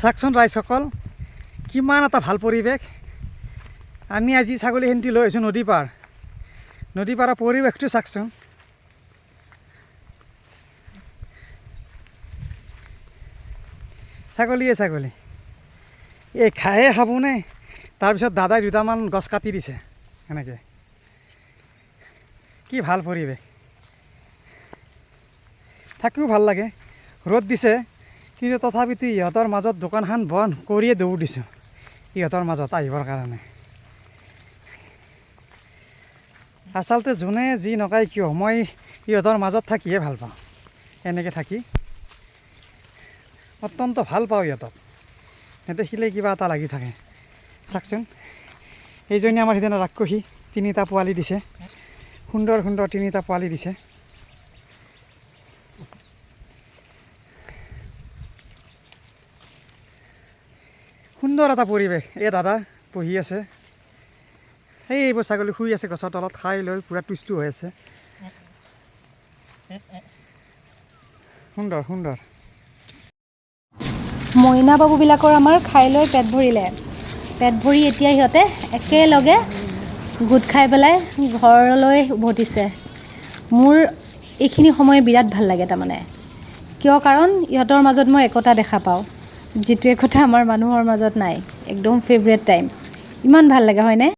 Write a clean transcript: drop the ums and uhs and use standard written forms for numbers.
চাওকচোন ৰাইজসকল, কিমান এটা ভাল পৰিৱেশ। আমি আজি ছাগলীখিনি লৈ আহিছোঁ নদী পাৰ। নদী পাৰৰ পৰিৱেশটো চাওকচোন। ছাগলীয়ে ছাগলী এই খায়ে খাবনে? তাৰপিছত দাদাই দুটামান গছ কাটি দিছে এনেকৈ। কি ভাল পৰিৱেশ, থাকিও ভাল লাগে। ৰ'দ দিছে কিন্তু তথাপিতো ইহঁতৰ মাজত দোকানখন বন্ধ কৰিয়ে দৌৰ দিছোঁ ইহঁতৰ মাজত আহিবৰ কাৰণে। আচলতে যোনে যি নকয় কিয়, মই ইহঁতৰ মাজত থাকিয়ে ভাল পাওঁ। এনেকৈ থাকি অত্যন্ত ভাল পাওঁ ইহঁতক। নেদেখিলে কিবা এটা লাগি থাকে। চাওকচোন, এইজনী আমাৰ সিদিনা ৰাক্ষসী, 3টা পোৱালি দিছে। সুন্দৰ সুন্দৰ 3টা পোৱালি দিছে। সুন্দৰ এটা পৰিৱেশ। এই দাদা বহি আছে, এইবোৰ ছাগলী শুই আছে গছৰ তলত, খাই লৈ পূৰা টুষ্টু হৈ আছে। সুন্দৰ সুন্দৰ। মইনা বাবুবিলাকৰ আমাৰ খাই লৈ পেট ভৰিলে। পেট ভৰি এতিয়া সিহঁতে একেলগে গোট খাই পেলাই ঘৰলৈ উভতিছে। মোৰ এইখিনি সময় বিৰাট ভাল লাগে তাৰমানে। কিয়? কাৰণ ইহঁতৰ মাজত মই একতা দেখা পাওঁ, যিটো একতা আমাৰ মানুহৰ মাজত নাই। একদম ফেভৰেট টাইম, ইমান ভাল লাগে হয়নে?